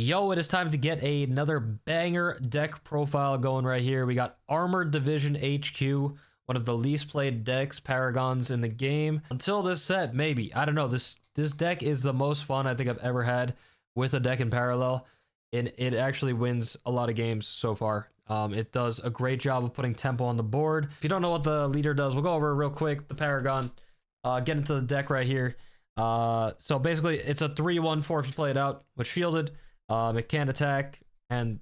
Yo, it is time to get another banger deck profile going right here. We got Armored Division HQ, one of the least played decks, Paragons in the game. Until this set, maybe. I don't know. This deck is the most fun I think I've ever had with a deck in parallel. And it actually wins a lot of games so far. It does a great job of putting tempo on the board. If you don't know what the leader does, we'll go over it real quick. The Paragon, get into the deck right here. So basically, it's a 3-1-4 if you play it out with shielded. It can attack, and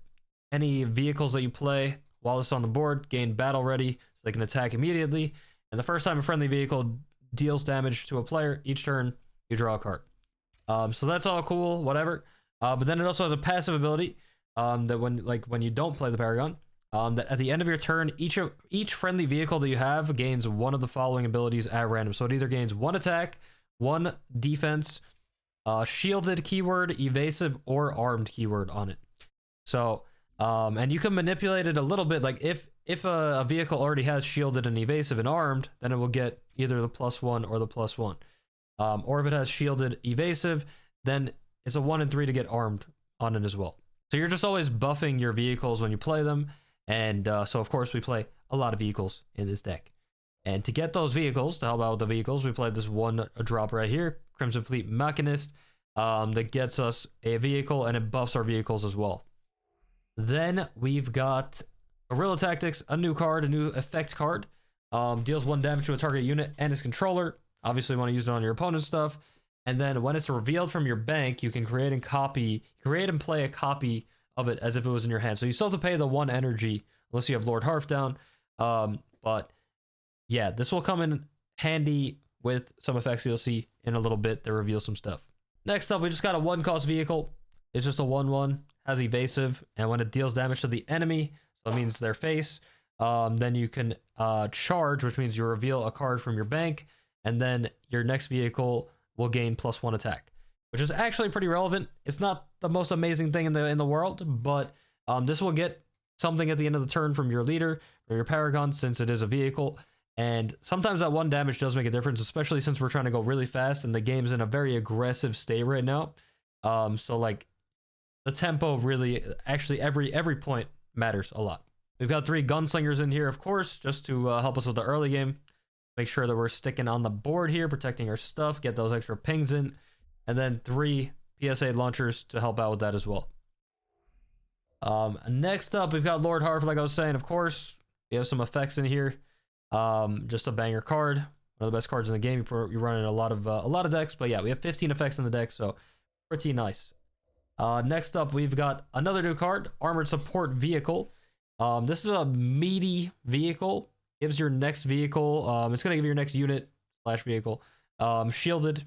any vehicles that you play while it's on the board gain battle ready, so they can attack immediately. And the first time a friendly vehicle deals damage to a player, each turn you draw a card. So that's all cool, whatever. But then it also has a passive ability that when you don't play the Paragon, that at the end of your turn, each friendly vehicle that you have gains one of the following abilities at random. So it either gains 1 attack, 1 defense, shielded keyword, evasive, or armed keyword on it. So and you can manipulate it a little bit. Like if a vehicle already has shielded and evasive and armed, then it will get either the +1 or the +1. Or if it has shielded evasive, then it's a 1 and 3 to get armed on it as well. So you're just always buffing your vehicles when you play them. And so of course we play a lot of vehicles in this deck. And to get those vehicles, to help out with the vehicles, we played this one drop right here, Crimson Fleet Machinist, that gets us a vehicle and it buffs our vehicles as well. Then we've got Guerrilla Tactics, a new card, a new effect card. Deals 1 damage to a target unit and its controller. Obviously you want to use it on your opponent's stuff. And then when it's revealed from your bank, you can create and play a copy of it as if it was in your hand. So you still have to pay the 1 energy unless you have Lord Harf down. But yeah, this will come in handy with some effects you'll see in a little bit that reveal some stuff. Next up, we just got a 1-cost vehicle. It's just a 1/1, has evasive, and when it deals damage to the enemy, so it means their face, then you can charge, which means you reveal a card from your bank, and then your next vehicle will gain +1 attack, which is actually pretty relevant. It's not the most amazing thing in the world, but this will get something at the end of the turn from your leader or your Paragon, since it is a vehicle. And sometimes that 1 damage does make a difference, especially since we're trying to go really fast and the game's in a very aggressive state right now. So like the tempo really, actually every point matters a lot. We've got 3 gunslingers in here, of course, just to help us with the early game. Make sure that we're sticking on the board here, protecting our stuff, get those extra pings in. And then 3 PSA launchers to help out with that as well. Next up, we've got Lord Harf, like I was saying, of course. We have some effects in here. Just a banger card, one of the best cards in the game. You run in a lot of decks, but yeah, we have 15 effects in the deck, so pretty nice. Next up, we've got another new card, Armored Support Vehicle. This is a meaty vehicle. Gives your next vehicle, it's gonna give your next unit / vehicle shielded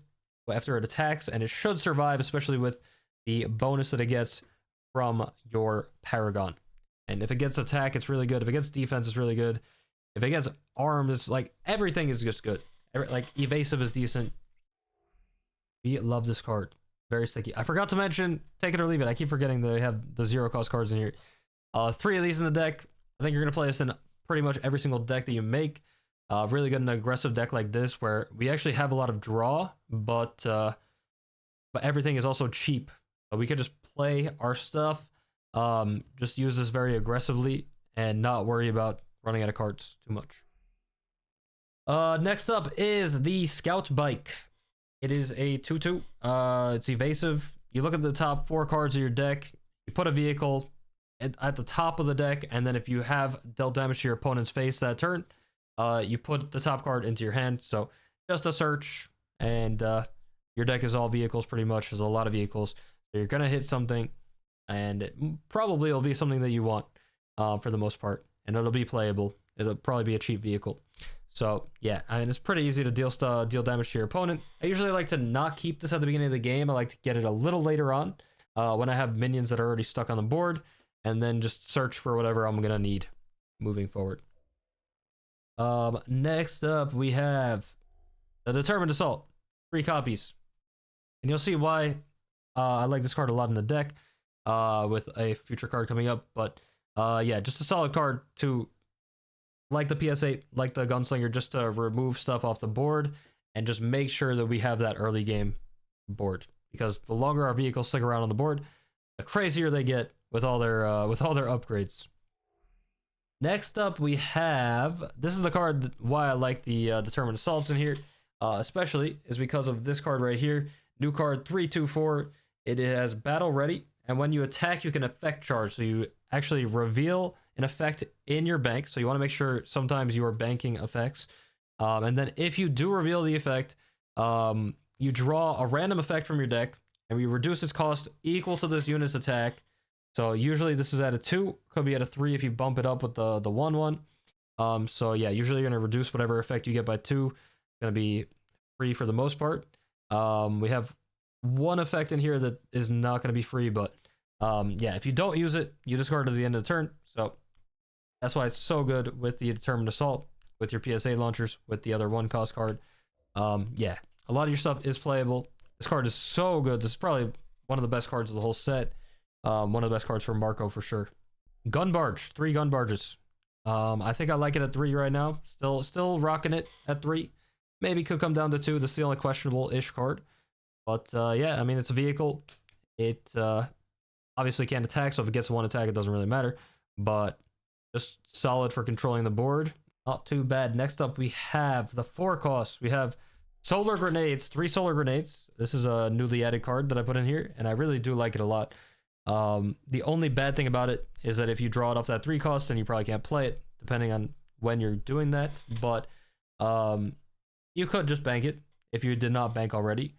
after it attacks, and it should survive, especially with the bonus that it gets from your Paragon. And if it gets attack, it's really good. If it gets defense, it's really good. If it gets armed, it's like everything is just good. Like evasive is decent. We love this card. Very sticky. I forgot to mention, take it or leave it. I keep forgetting that they have the 0-cost cards in here. 3 of these in the deck. I think you're gonna play this in pretty much every single deck that you make. Really good in an aggressive deck like this, where we actually have a lot of draw, but everything is also cheap. So we could just play our stuff. Just use this very aggressively and not worry about running out of cards too much. Next up is the Scout Bike. It is a 2/2. It's evasive. You look at the top 4 cards of your deck, you put a vehicle at the top of the deck, and then if you have dealt damage to your opponent's face that turn, you put the top card into your hand. So just a search, and your deck is all vehicles pretty much. There's a lot of vehicles. So you're gonna hit something, and it probably will be something that you want for the most part. And it'll be playable. It'll probably be a cheap vehicle. So yeah, I mean, it's pretty easy to deal damage to your opponent. I usually like to not keep this at the beginning of the game. I like to get it a little later on when I have minions that are already stuck on the board, and then just search for whatever I'm gonna need moving forward. Next up, we have the Determined Assault. 3 copies. And you'll see why I like this card a lot in the deck with a future card coming up. But yeah, just a solid card to, like the PS8, like the Gunslinger, just to remove stuff off the board and just make sure that we have that early game board. Because the longer our vehicles stick around on the board, the crazier they get with all their upgrades. Next up, we have, this is the card why I like the Determined Assaults in here, especially is because of this card right here. New card 3/2/4. It has battle ready, and when you attack, you can effect charge. So you actually reveal an effect in your bank. So you want to make sure sometimes you are banking effects. And then if you do reveal the effect, you draw a random effect from your deck, and we reduce its cost equal to this unit's attack. So usually this is at a 2, could be at a 3 if you bump it up with the 1/1. So yeah, usually you're gonna reduce whatever effect you get by 2. It's gonna be free for the most part. We have one effect in here that is not gonna be free, but yeah, if you don't use it, you discard it at the end of the turn. So that's why it's so good with the Determined Assault, with your PSA launchers, with the other 1-cost card. Yeah, a lot of your stuff is playable. This card is so good. This is probably one of the best cards of the whole set. One of the best cards for Marco for sure. Gun Barge, 3 gun barges. I think I like it at 3 right now. Still rocking it at 3. Maybe could come down to 2. This is the only questionable-ish card. But yeah, I mean, it's a vehicle. It obviously can't attack, so if it gets 1 attack, it doesn't really matter. But just solid for controlling the board. Not too bad. Next up, we have the 4 costs. We have Solar Grenades, 3 Solar Grenades. This is a newly added card that I put in here, and I really do like it a lot. The only bad thing about it is that if you draw it off that 3 cost, then you probably can't play it, depending on when you're doing that. But you could just bank it if you did not bank already.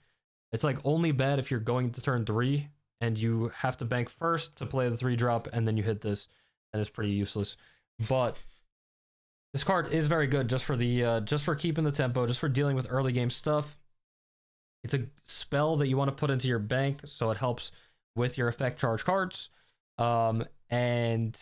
It's like only bad if you're going to turn 3 and you have to bank first to play the 3 drop, and then you hit this, and it's pretty useless. But this card is very good just for the just for keeping the tempo, just for dealing with early game stuff. It's a spell that you want to put into your bank, so it helps with your effect charge cards. And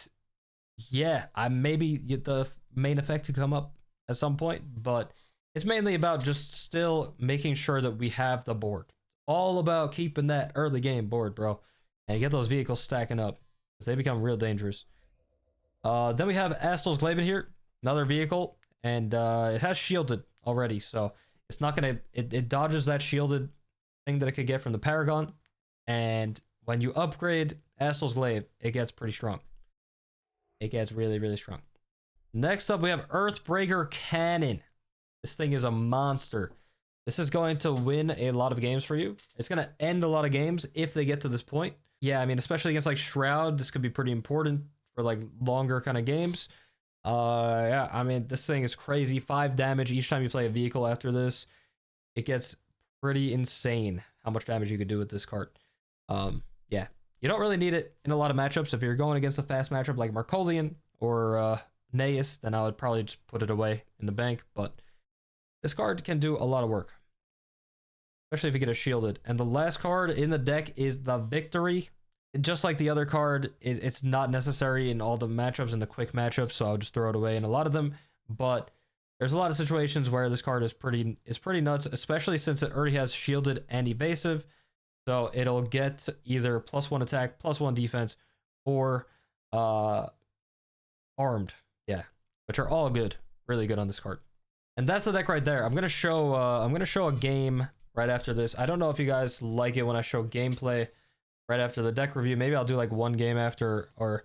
yeah, maybe the main effect to come up at some point, but it's mainly about just still making sure that we have the board. All about keeping that early game board, bro, and get those vehicles stacking up because they become real dangerous. Then we have Astal's Glaive in here, another vehicle, and it has shielded already, so it's not gonna, it dodges that shielded thing that it could get from the Paragon. And when you upgrade Astal's Glaive, it gets pretty strong. It gets really, really strong. Next up, we have Earthbreaker Cannon. This thing is a monster. This is going to win a lot of games for you. It's going to end a lot of games if they get to this point. Yeah, I mean, especially against like Shroud, this could be pretty important for like longer kind of games. Yeah, I mean, this thing is crazy. 5 damage each time you play a vehicle after this. It gets pretty insane how much damage you could do with this card. Yeah, you don't really need it in a lot of matchups. If you're going against a fast matchup like Markolian or Naeus, then I would probably just put it away in the bank. But this card can do a lot of work, especially if you get it shielded. And the last card in the deck is the Victory. Just like the other card, it's not necessary in all the matchups and the quick matchups, so I'll just throw it away in a lot of them. But there's a lot of situations where this card is pretty nuts, especially since it already has shielded and evasive. So it'll get either +1 attack, +1 defense, or armed. Yeah, which are all good, really good on this card. And that's the deck right there. I'm gonna show a game right after this. I don't know if you guys like it when I show gameplay right after the deck review. Maybe I'll do like one game after, or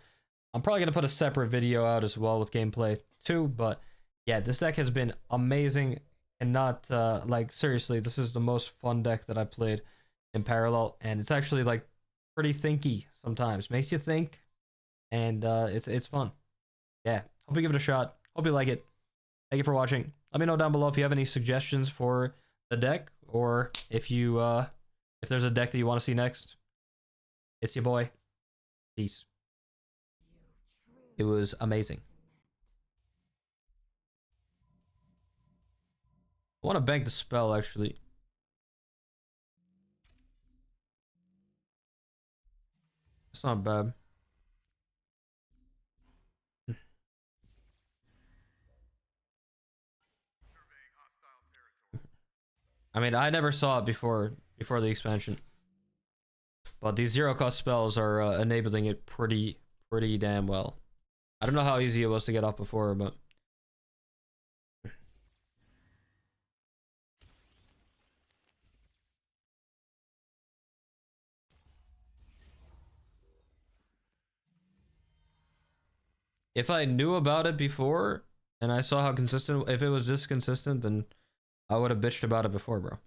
I'm probably gonna put a separate video out as well with gameplay too. But yeah, this deck has been amazing, and not like seriously, this is the most fun deck that I played in parallel, and it's actually like pretty thinky sometimes. Makes you think, and it's fun. Yeah, hope you give it a shot. Hope you like it. Thank you for watching. Let me know down below if you have any suggestions for the deck, or if you if there's a deck that you want to see next. It's your boy. Peace. It was amazing. I want to bank the spell actually. It's not bad. I mean, I never saw it before the expansion, but these 0-cost spells are enabling it pretty damn well. I don't know how easy it was to get off before, but If I knew about it before and I saw how consistent, if it was this consistent, then I would have bitched about it before, bro.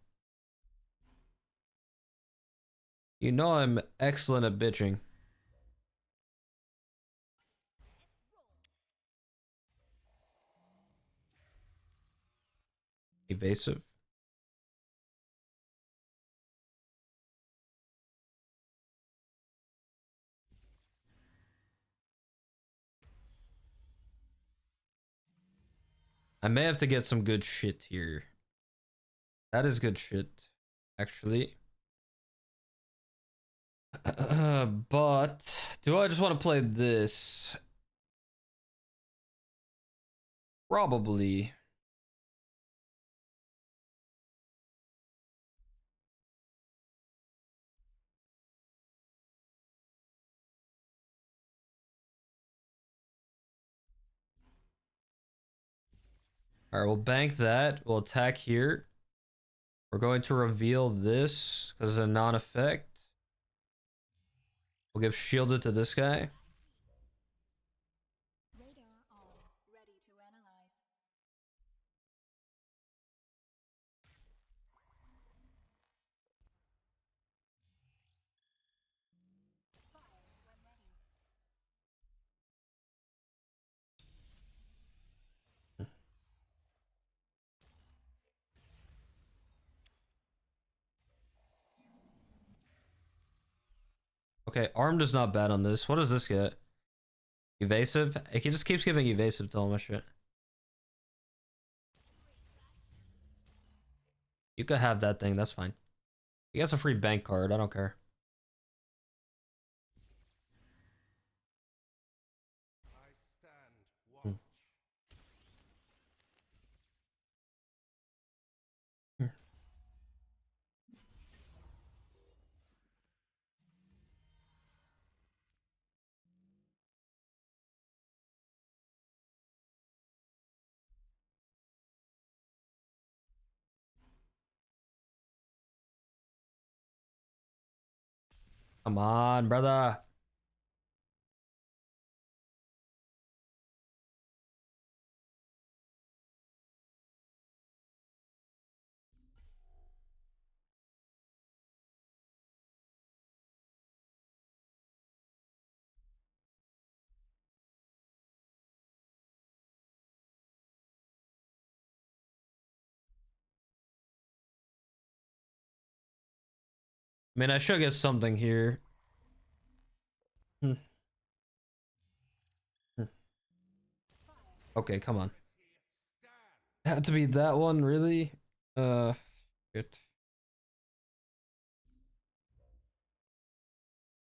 You know I'm excellent at bitching. Evasive. I may have to get some good shit here. That is good shit, actually. But do I just want to play this? Probably. All right, we'll bank that. We'll attack here. We're going to reveal this because it's a non-effect. We'll give shielded to this guy. Radar on, ready to analyze. Fire when ready. Okay, armed is not bad on this. What does this get? Evasive? He just keeps giving evasive to all my shit. You could have that thing, that's fine. He gets a free bank card, I don't care. I stand watch. Come on, brother. I mean, I should get something here. Okay, come on. It had to be that one, really? Good.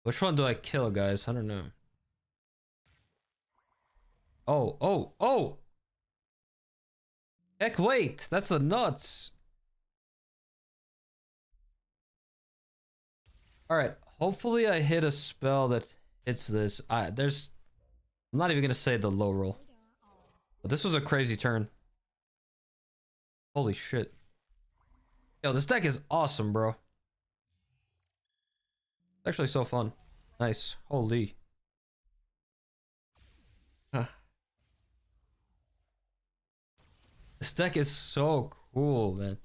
Which one do I kill, guys? I don't know. Oh, oh, oh! Heck, wait! That's the nuts! Alright, hopefully I hit a spell that hits this. I'm not even gonna say the low roll. But this was a crazy turn. Holy shit. Yo, this deck is awesome, bro. It's actually so fun. Nice. Holy. Huh. This deck is so cool, man.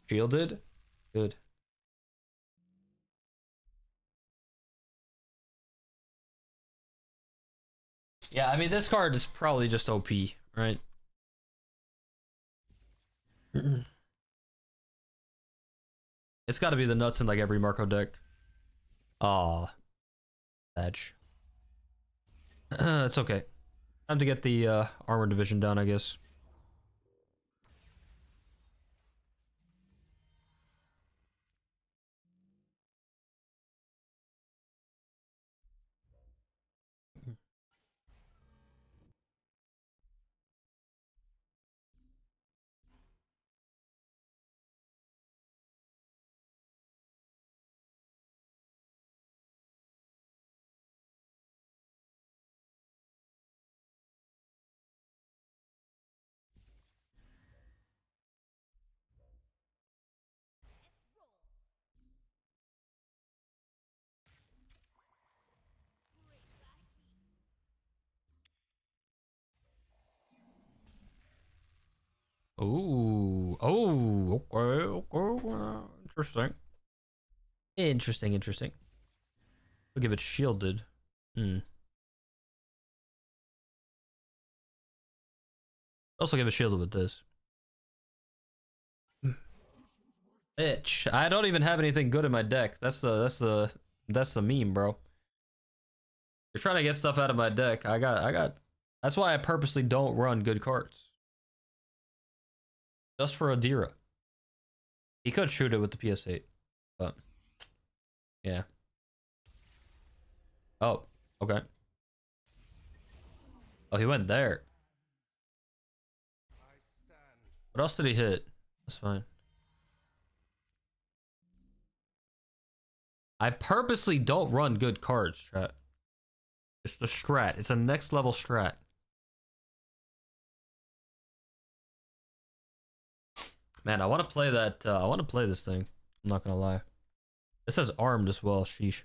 Shielded? Good. Yeah, I mean, this card is probably just OP, right? It's gotta be the nuts in like every Marco deck. Aw. Badge. It's okay. Time to get the Armoured division down, I guess. Ooh. Oh, okay. Okay. Interesting. Interesting, interesting. Look if it's shielded. Hmm. Also give it shielded with this. Bitch. I don't even have anything good in my deck. That's the meme, bro. You're trying to get stuff out of my deck. I got that's why I purposely don't run good cards. Just for Adira. He could shoot it with the PS8, but yeah. Oh, okay. Oh, he went there. I stand. What else did he hit? That's fine. I purposely don't run good cards, chat. It's the strat. It's a next level strat. Man, I want to play that. I want to play this thing. I'm not gonna lie. It says armed as well. Sheesh.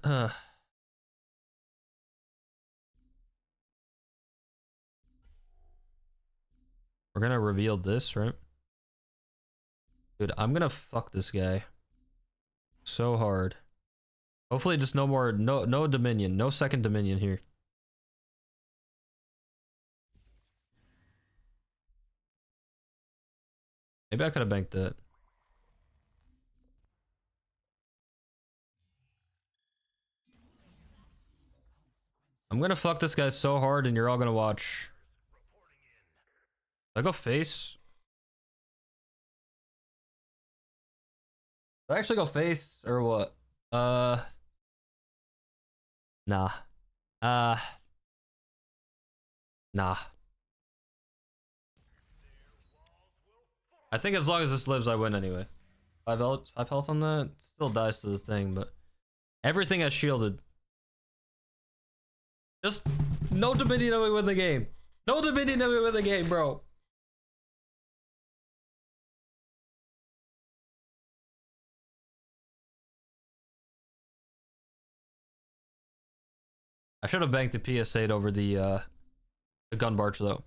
We're gonna reveal this, right? Dude, I'm gonna fuck this guy so hard. Hopefully, just no more, no Dominion, no second Dominion here. Maybe I could have banked that. I'm gonna fuck this guy so hard, and you're all gonna watch. Do I go face? Do I actually go face or what? Nah. Uh, nah. I think as long as this lives, I win anyway. 5 health on that. Still dies to the thing, but everything has shielded. Just no Dominion and we win the game. No Dominion and we win the game, bro. I should have banked the PS8 over the gun barge though.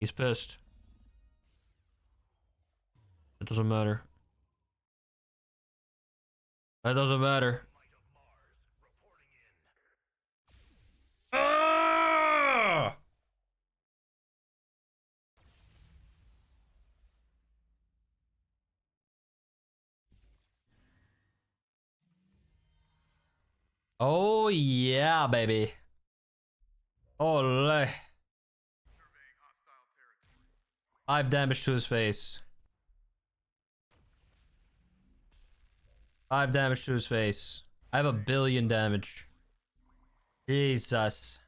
He's pissed. It doesn't matter. That doesn't matter. Ah! Oh yeah, baby. Ole. 5 damage to his face. 5 damage to his face. I have 1 billion damage. Jesus.